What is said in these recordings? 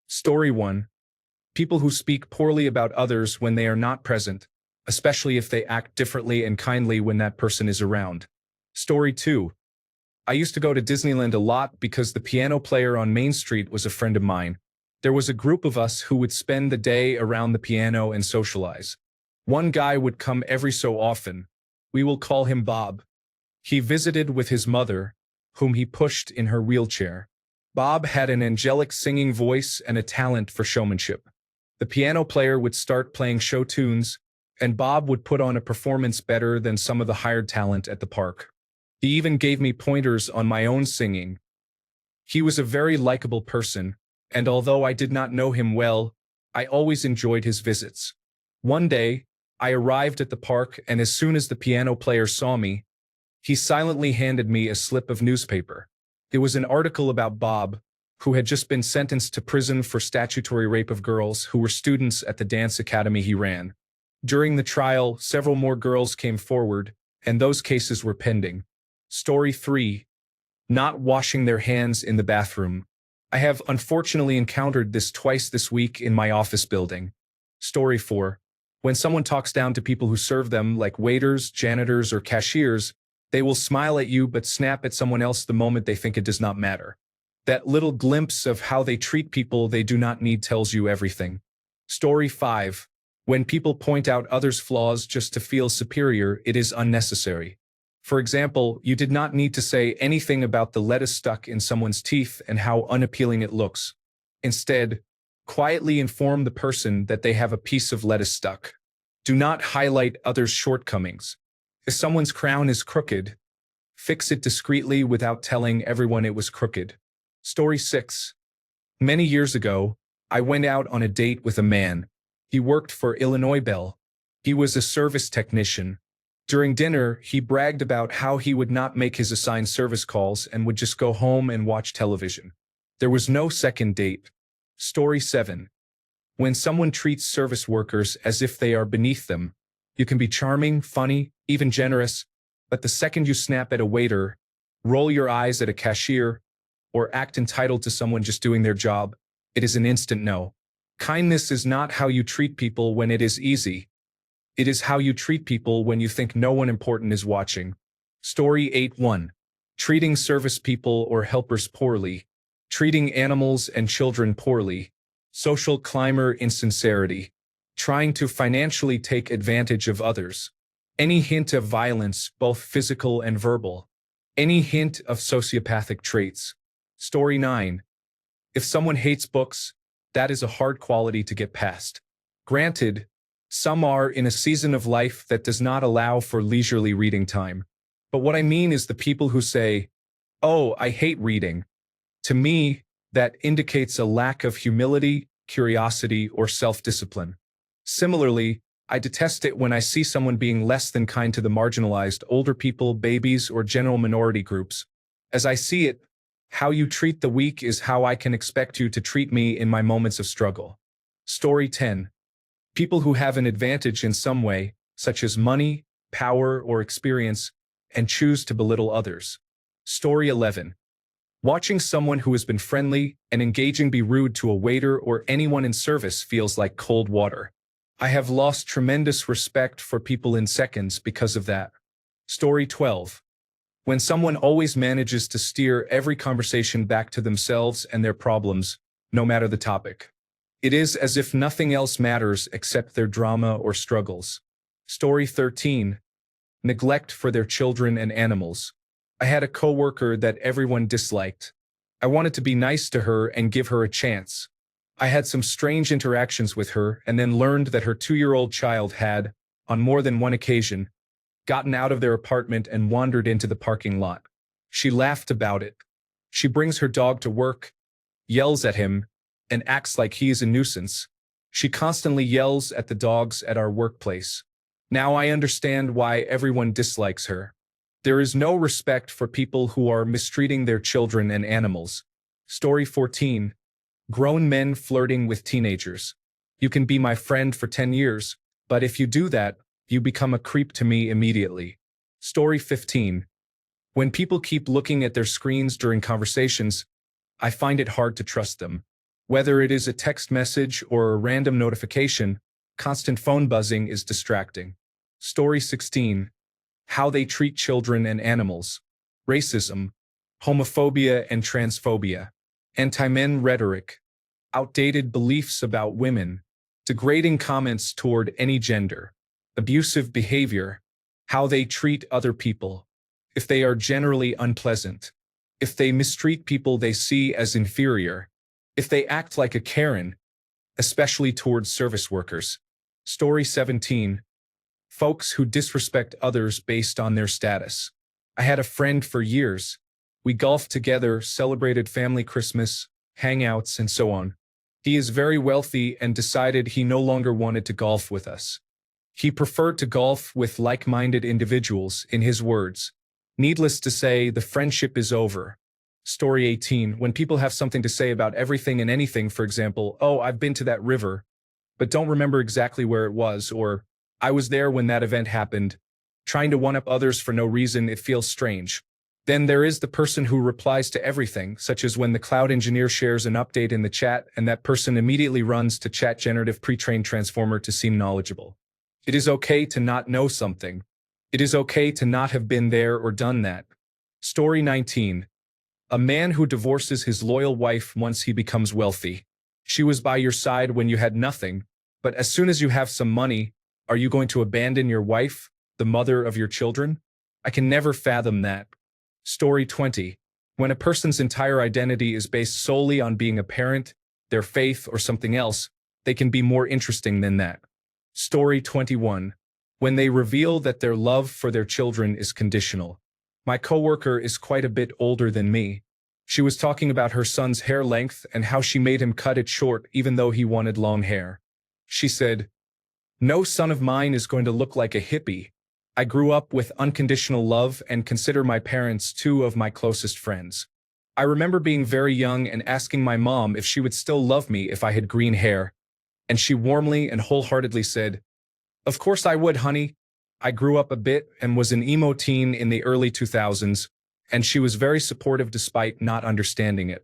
Story 1. People who speak poorly about others when they are not present, especially if they act differently and kindly when that person is around. Story 2. I used to go to Disneyland a lot because the piano player on Main Street was a friend of mine. There was a group of us who would spend the day around the piano and socialize. One guy would come every so often. We will call him Bob. He visited with his mother, whom he pushed in her wheelchair. Bob had an angelic singing voice and a talent for showmanship. The piano player would start playing show tunes, and Bob would put on a performance better than some of the hired talent at the park. He even gave me pointers on my own singing. He was a very likable person, and although I did not know him well, I always enjoyed his visits. One day, I arrived at the park, and as soon as the piano player saw me, he silently handed me a slip of newspaper. It was an article about Bob, who had just been sentenced to prison for statutory rape of girls who were students at the dance academy he ran. During the trial, several more girls came forward, and those cases were pending. Story 3. Not washing their hands in the bathroom. I have unfortunately encountered this twice this week in my office building. Story 4. When someone talks down to people who serve them, like waiters, janitors, or cashiers, they will smile at you but snap at someone else the moment they think it does not matter. That little glimpse of how they treat people they do not need tells you everything. Story 5. When people point out others' flaws just to feel superior, it is unnecessary. For example, you did not need to say anything about the lettuce stuck in someone's teeth and how unappealing it looks. Instead, quietly inform the person that they have a piece of lettuce stuck. Do not highlight others' shortcomings. If someone's crown is crooked, fix it discreetly without telling everyone it was crooked. Story 6. Many years ago, I went out on a date with a man. He worked for Illinois Bell. He was a service technician. During dinner, he bragged about how he would not make his assigned service calls and would just go home and watch television. There was no second date. Story 7. When someone treats service workers as if they are beneath them, you can be charming, funny, even generous, but the second you snap at a waiter, roll your eyes at a cashier, or act entitled to someone just doing their job, it is an instant no. Kindness is not how you treat people when it is easy. It is how you treat people when you think no one important is watching. Story 8.1. Treating service people or helpers poorly. Treating animals and children poorly. Social climber insincerity. Trying to financially take advantage of others. Any hint of violence, both physical and verbal. Any hint of sociopathic traits. Story 9. If someone hates books, that is a hard quality to get past. Granted, some are in a season of life that does not allow for leisurely reading time. But what I mean is the people who say, "Oh, I hate reading." To me, that indicates a lack of humility, curiosity, or self-discipline. Similarly, I detest it when I see someone being less than kind to the marginalized, older people, babies, or general minority groups. As I see it, how you treat the weak is how I can expect you to treat me in my moments of struggle. Story 10. People who have an advantage in some way, such as money, power, or experience, and choose to belittle others. Story 11. Watching someone who has been friendly and engaging be rude to a waiter or anyone in service feels like cold water. I have lost tremendous respect for people in seconds because of that. Story 12. When someone always manages to steer every conversation back to themselves and their problems, no matter the topic. It is as if nothing else matters except their drama or struggles. Story 13. Neglect for their children and animals. I had a coworker that everyone disliked. I wanted to be nice to her and give her a chance. I had some strange interactions with her and then learned that her 2-year-old child had, on more than one occasion, gotten out of their apartment and wandered into the parking lot. She laughed about it. She brings her dog to work, yells at him, and acts like he is a nuisance. She constantly yells at the dogs at our workplace. Now I understand why everyone dislikes her. There is no respect for people who are mistreating their children and animals. Story 14. Grown men flirting with teenagers. You can be my friend for 10 years, but if you do that, you become a creep to me immediately. Story 15. When people keep looking at their screens during conversations, I find it hard to trust them. Whether it is a text message or a random notification, constant phone buzzing is distracting. Story 16. How they treat children and animals. Racism, homophobia and transphobia, anti-men rhetoric, outdated beliefs about women, degrading comments toward any gender, abusive behavior, how they treat other people, if they are generally unpleasant, if they mistreat people they see as inferior, if they act like a Karen, especially towards service workers. Story 17. Folks who disrespect others based on their status. I had a friend for years. We golfed together, celebrated family Christmas, hangouts, and so on. He is very wealthy and decided he no longer wanted to golf with us. He preferred to golf with like-minded individuals, in his words. Needless to say, the friendship is over. Story 18. When people have something to say about everything and anything, for example, "Oh, I've been to that river, but don't remember exactly where it was," or "I was there when that event happened," trying to one-up others for no reason, it feels strange. Then there is the person who replies to everything, such as when the cloud engineer shares an update in the chat and that person immediately runs to chat generative pre-trained transformer to seem knowledgeable. It is okay to not know something. It is okay to not have been there or done that. Story 19. A man who divorces his loyal wife once he becomes wealthy. She was by your side when you had nothing, but as soon as you have some money, are you going to abandon your wife, the mother of your children? I can never fathom that. Story 20. When a person's entire identity is based solely on being a parent, their faith, or something else, they can be more interesting than that. Story 21. When they reveal that their love for their children is conditional. My coworker is quite a bit older than me. She was talking about her son's hair length and how she made him cut it short even though he wanted long hair. She said, "No son of mine is going to look like a hippie. I grew up with unconditional love and consider my parents two of my closest friends. I remember being very young and asking my mom if she would still love me if I had green hair, and she warmly and wholeheartedly said, 'Of course I would, honey.' I grew up a bit and was an emo teen in the early 2000s, and she was very supportive despite not understanding it.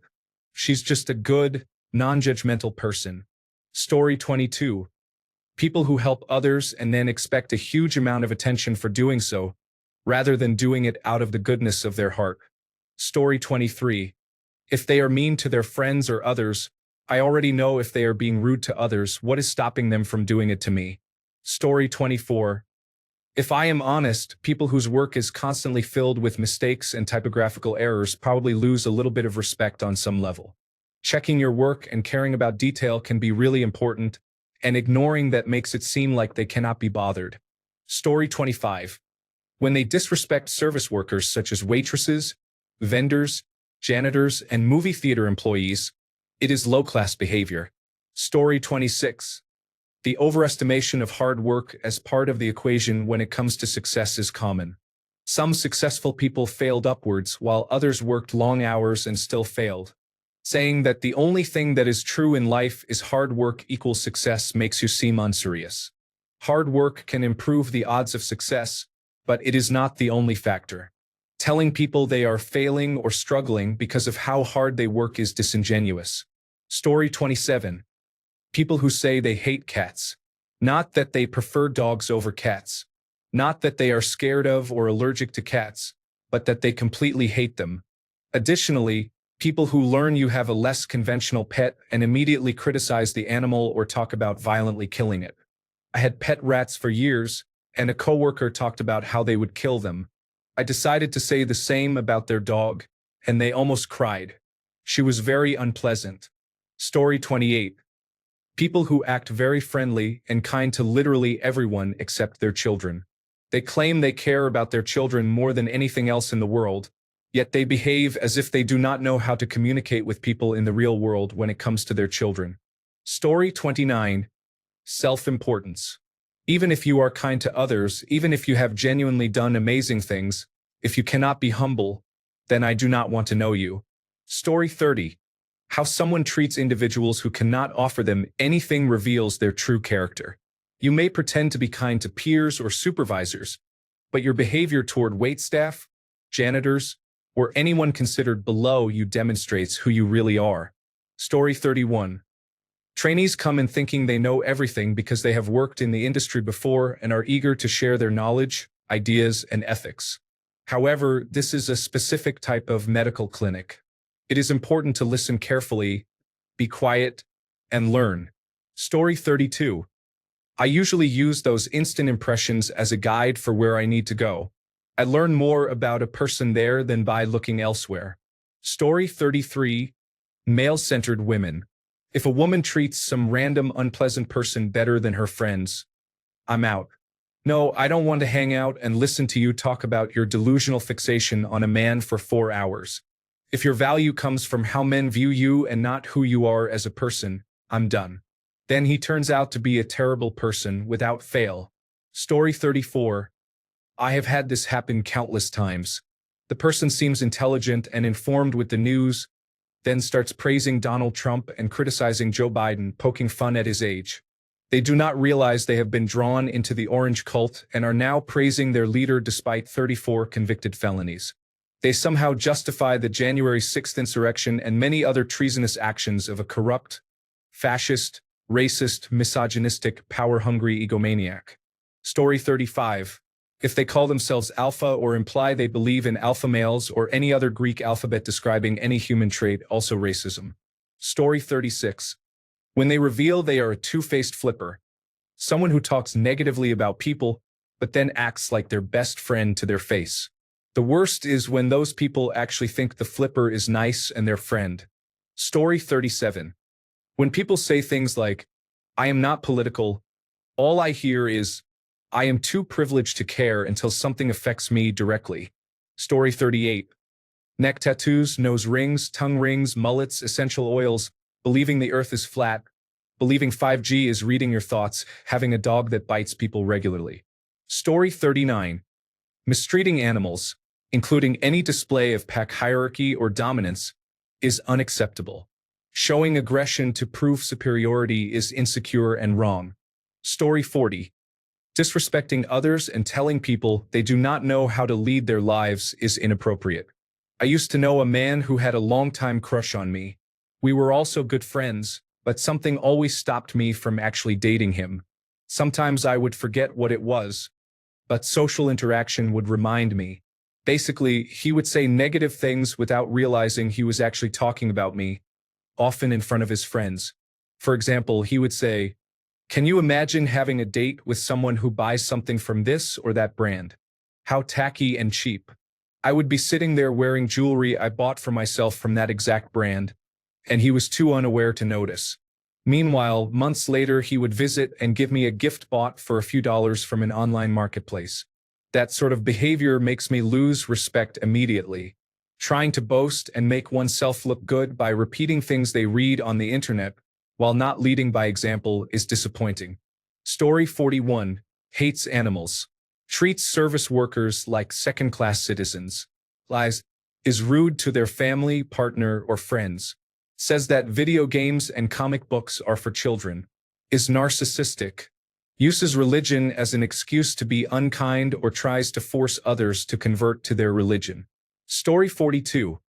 She's just a good, non-judgmental person." Story 22. People who help others and then expect a huge amount of attention for doing so, rather than doing it out of the goodness of their heart. Story 23. If they are mean to their friends or others, I already know if they are being rude to others, what is stopping them from doing it to me? Story 24. If I am honest, people whose work is constantly filled with mistakes and typographical errors probably lose a little bit of respect on some level. Checking your work and caring about detail can be really important, and ignoring that makes it seem like they cannot be bothered. Story 25. When they disrespect service workers such as waitresses, vendors, janitors, and movie theater employees, it is low-class behavior. Story 26. The overestimation of hard work as part of the equation when it comes to success is common. Some successful people failed upwards while others worked long hours and still failed. Saying that the only thing that is true in life is hard work equals success makes you seem unserious. Hard work can improve the odds of success, but it is not the only factor. Telling people they are failing or struggling because of how hard they work is disingenuous. Story 27. People who say they hate cats. Not that they prefer dogs over cats. Not that they are scared of or allergic to cats, but that they completely hate them. Additionally, people who learn you have a less conventional pet and immediately criticize the animal or talk about violently killing it. I had pet rats for years, and a coworker talked about how they would kill them. I decided to say the same about their dog, and they almost cried. She was very unpleasant. Story 28. People who act very friendly and kind to literally everyone except their children. They claim they care about their children more than anything else in the world, yet they behave as if they do not know how to communicate with people in the real world when it comes to their children. Story 29. Self-importance. Even if you are kind to others, even if you have genuinely done amazing things, if you cannot be humble, then I do not want to know you. Story 30. How someone treats individuals who cannot offer them anything reveals their true character. You may pretend to be kind to peers or supervisors, but your behavior toward waitstaff, janitors, or anyone considered below you demonstrates who you really are. Story 31. Trainees come in thinking they know everything because they have worked in the industry before and are eager to share their knowledge, ideas, and ethics. However, this is a specific type of medical clinic. It is important to listen carefully, be quiet, and learn. Story 32. I usually use those instant impressions as a guide for where I need to go. I learn more about a person there than by looking elsewhere. Story 33. Male-centered women. If a woman treats some random unpleasant person better than her friends, I'm out. No, I don't want to hang out and listen to you talk about your delusional fixation on a man for 4 hours. If your value comes from how men view you and not who you are as a person, I'm done. Then he turns out to be a terrible person without fail. Story 34. I have had this happen countless times. The person seems intelligent and informed with the news, then starts praising Donald Trump and criticizing Joe Biden, poking fun at his age. They do not realize they have been drawn into the orange cult and are now praising their leader despite 34 convicted felonies. They somehow justify the January 6th insurrection and many other treasonous actions of a corrupt, fascist, racist, misogynistic, power-hungry egomaniac. Story 35. If they call themselves alpha or imply they believe in alpha males or any other Greek alphabet describing any human trait, also racism. Story 36. When they reveal they are a two-faced flipper, someone who talks negatively about people, but then acts like their best friend to their face. The worst is when those people actually think the flipper is nice and their friend. Story 37. When people say things like, I am not political, all I hear is, I am too privileged to care until something affects me directly. Story 38. Neck tattoos, nose rings, tongue rings, mullets, essential oils, believing the earth is flat, believing 5G is reading your thoughts, having a dog that bites people regularly. Story 39. Mistreating animals, including any display of pack hierarchy or dominance, is unacceptable. Showing aggression to prove superiority is insecure and wrong. Story 40. Disrespecting others and telling people they do not know how to lead their lives is inappropriate. I used to know a man who had a long-time crush on me. We were also good friends, but something always stopped me from actually dating him. Sometimes I would forget what it was, but social interaction would remind me. Basically, he would say negative things without realizing he was actually talking about me, often in front of his friends. For example, he would say, "Can you imagine having a date with someone who buys something from this or that brand? How tacky and cheap." I would be sitting there wearing jewelry I bought for myself from that exact brand, and he was too unaware to notice. Meanwhile, months later, he would visit and give me a gift bought for a few dollars from an online marketplace. That sort of behavior makes me lose respect immediately. Trying to boast and make oneself look good by repeating things they read on the internet while not leading by example is disappointing. Story 41. Hates animals. Treats service workers like second-class citizens. Lies. Is rude to their family, partner, or friends. Says that video games and comic books are for children. Is narcissistic. Uses religion as an excuse to be unkind or tries to force others to convert to their religion. Story 42.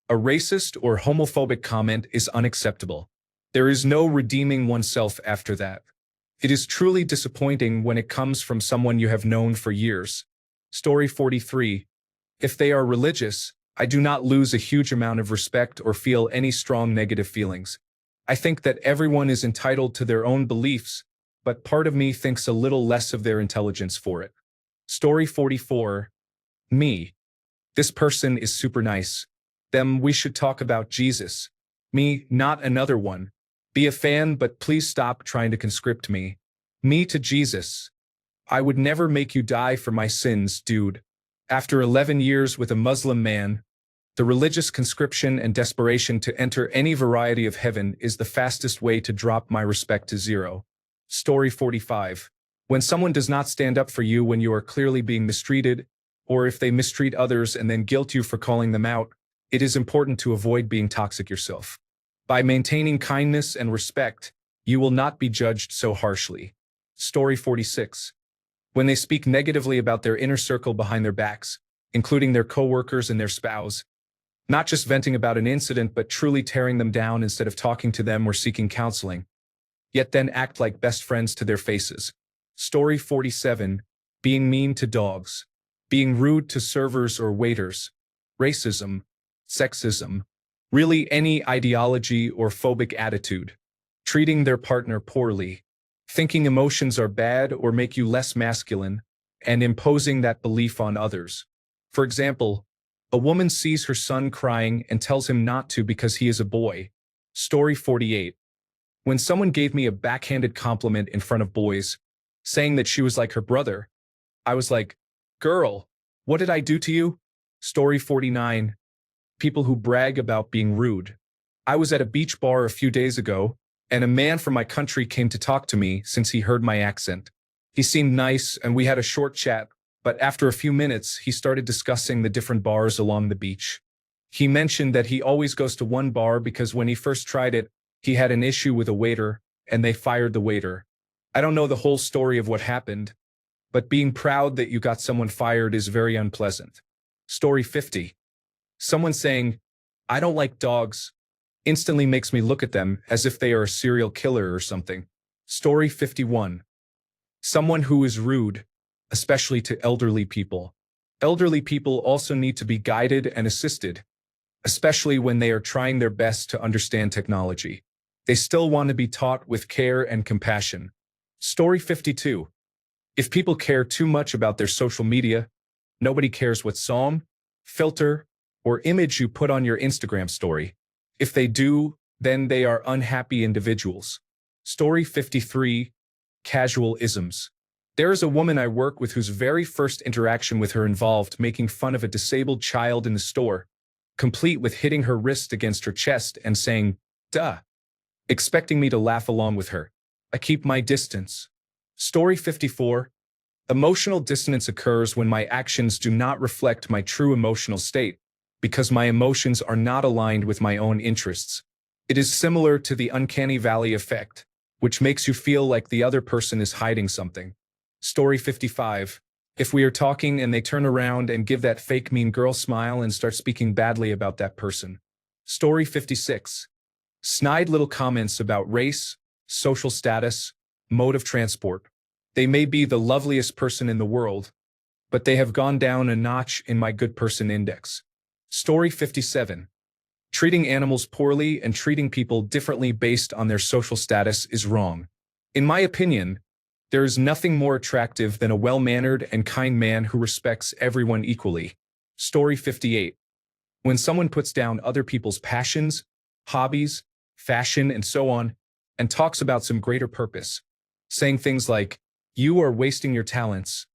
A racist or homophobic comment is unacceptable. There is no redeeming oneself after that. It is truly disappointing when it comes from someone you have known for years. Story 43. If they are religious, I do not lose a huge amount of respect or feel any strong negative feelings. I think that everyone is entitled to their own beliefs, but part of me thinks a little less of their intelligence for it. Story 44. Me. This person is super nice. Them, we should talk about Jesus. Me, not another one. Be a fan, but please stop trying to conscript me. Me to Jesus. I would never make you die for my sins, dude. After 11 years with a Muslim man, the religious conscription and desperation to enter any variety of heaven is the fastest way to drop my respect to zero. Story 45. When someone does not stand up for you when you are clearly being mistreated, or if they mistreat others and then guilt you for calling them out, it is important to avoid being toxic yourself. By maintaining kindness and respect, you will not be judged so harshly. Story 46. When they speak negatively about their inner circle behind their backs, including their coworkers and their spouse, Not just venting about an incident, but truly tearing them down instead of talking to them or seeking counseling, yet then act like best friends to their faces. Story 47. Being mean to dogs. Being rude to servers or waiters. Racism. Sexism. Really any ideology or phobic attitude. Treating their partner poorly. Thinking emotions are bad or make you less masculine, and imposing that belief on others. For example, a woman sees her son crying and tells him not to because he is a boy. Story 48. When someone gave me a backhanded compliment in front of boys, saying that she was like her brother, I was like, "Girl, what did I do to you?" Story 49. People who brag about being rude. I was at a beach bar a few days ago, and a man from my country came to talk to me since he heard my accent. He seemed nice, and we had a short chat, but after a few minutes, he started discussing the different bars along the beach. He mentioned that he always goes to one bar because when he first tried it, he had an issue with a waiter, and they fired the waiter. I don't know the whole story of what happened, but being proud that you got someone fired is very unpleasant. Story 50. Someone saying, "I don't like dogs," instantly makes me look at them as if they are a serial killer or something. Story 51. Someone who is rude, especially to elderly people. Elderly people also need to be guided and assisted, especially when they are trying their best to understand technology. They still want to be taught with care and compassion. Story 52. If people care too much about their social media, nobody cares what song, filter, or image you put on your Instagram story. If they do, then they are unhappy individuals. Story 53. Casual isms. There is a woman I work with whose very first interaction with her involved making fun of a disabled child in the store, complete with hitting her wrist against her chest and saying, "Duh," expecting me to laugh along with her. I keep my distance. Story 54. Emotional dissonance occurs when my actions do not reflect my true emotional state, because my emotions are not aligned with my own interests. It is similar to the uncanny valley effect, which makes you feel like the other person is hiding something. Story 55. If we are talking and they turn around and give that fake mean girl smile and start speaking badly about that person. Story 56. Snide little comments about race, social status, mode of transport. They may be the loveliest person in the world, but they have gone down a notch in my good person index. Story 57. Treating animals poorly and treating people differently based on their social status is wrong. In my opinion, there is nothing more attractive than a well-mannered and kind man who respects everyone equally. Story 58. When someone puts down other people's passions, hobbies, fashion, and so on, and talks about some greater purpose, saying things like, "You are wasting your talents,"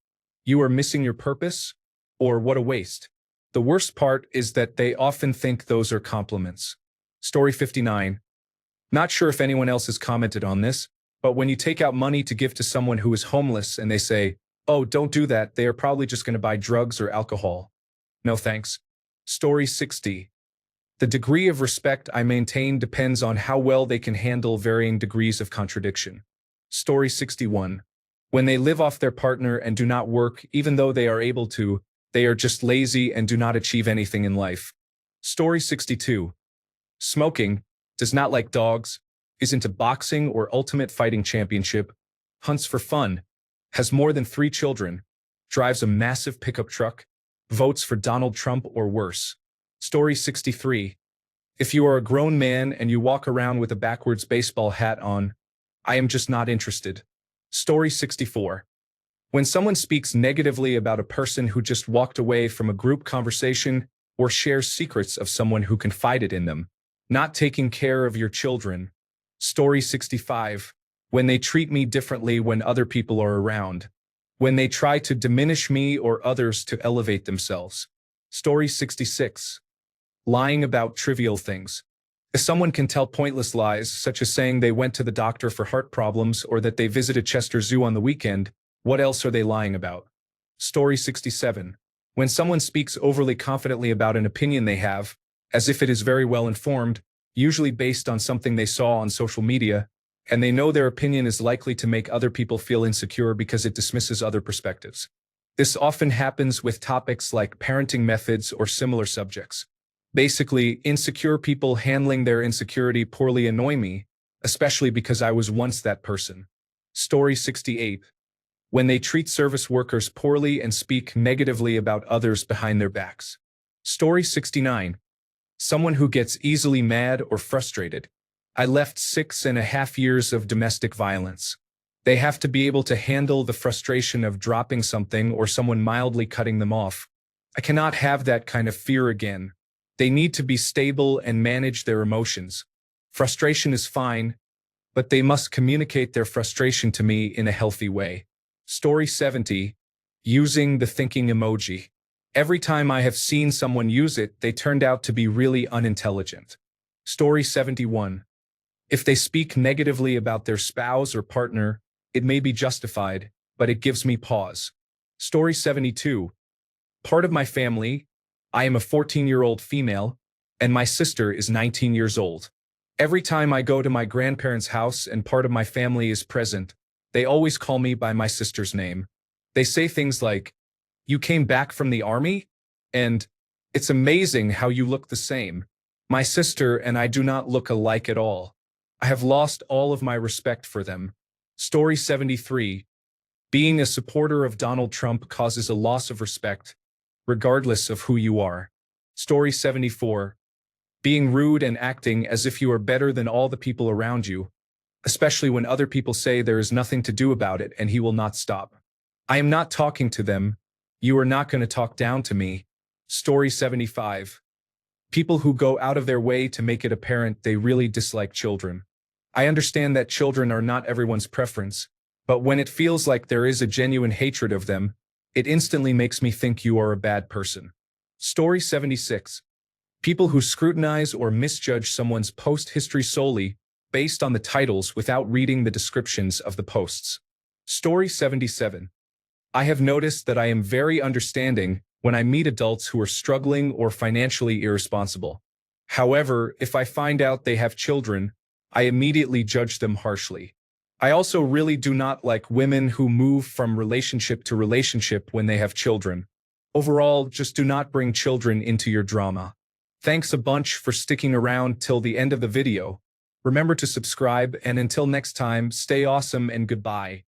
"You are missing your purpose," or "What a waste." The worst part is that they often think those are compliments. Story 59. Not sure if anyone else has commented on this, but when you take out money to give to someone who is homeless and they say, "Oh, don't do that, they are probably just going to buy drugs or alcohol." No thanks. Story 60. The degree of respect I maintain depends on how well they can handle varying degrees of contradiction. Story 61. When they live off their partner and do not work, even though they are able to, they are just lazy and do not achieve anything in life. Story 62. Smoking, does not like dogs, is into boxing or ultimate fighting championship, hunts for fun, has more than 3 children, drives a massive pickup truck, votes for Donald Trump or worse. Story 63. If you are a grown man and you walk around with a backwards baseball hat on, I am just not interested. Story 64. When someone speaks negatively about a person who just walked away from a group conversation or shares secrets of someone who confided in them, not taking care of your children. Story 65. When they treat me differently when other people are around. When they try to diminish me or others to elevate themselves. Story 66. Lying about trivial things. If someone can tell pointless lies, such as saying they went to the doctor for heart problems or that they visited Chester Zoo on the weekend, what else are they lying about? Story 67. When someone speaks overly confidently about an opinion they have, as if it is very well informed, usually based on something they saw on social media, and they know their opinion is likely to make other people feel insecure because it dismisses other perspectives. This often happens with topics like parenting methods or similar subjects. Basically, insecure people handling their insecurity poorly annoy me, especially because I was once that person. Story 68. When they treat service workers poorly and speak negatively about others behind their backs. Story 69. Someone who gets easily mad or frustrated. I left 6.5 years of domestic violence. They have to be able to handle the frustration of dropping something or someone mildly cutting them off. I cannot have that kind of fear again. They need to be stable and manage their emotions. Frustration is fine, but they must communicate their frustration to me in a healthy way. Story 70. Using the thinking emoji. Every time I have seen someone use it, they turned out to be really unintelligent. Story 71. If they speak negatively about their spouse or partner, it may be justified, but it gives me pause. Story 72. Part of my family, I am a 14-year-old female, and my sister is 19 years old. Every time I go to my grandparents' house and part of my family is present, they always call me by my sister's name. They say things like, "You came back from the army?" And, "It's amazing how you look the same." My sister and I do not look alike at all. I have lost all of my respect for them. Story 73. Being a supporter of Donald Trump causes a loss of respect, regardless of who you are. Story 74. Being rude and acting as if you are better than all the people around you, especially when other people say there is nothing to do about it and he will not stop. I am not talking to them. You are not going to talk down to me. Story 75. People who go out of their way to make it apparent they really dislike children. I understand that children are not everyone's preference, but when it feels like there is a genuine hatred of them, it instantly makes me think you are a bad person. Story 76. People who scrutinize or misjudge someone's post history solely based on the titles without reading the descriptions of the posts. Story 77. I have noticed that I am very understanding when I meet adults who are struggling or financially irresponsible. However, if I find out they have children, I immediately judge them harshly. I also really do not like women who move from relationship to relationship when they have children. Overall, just do not bring children into your drama. Thanks a bunch for sticking around till the end of the video. Remember to subscribe, and until next time, stay awesome and goodbye.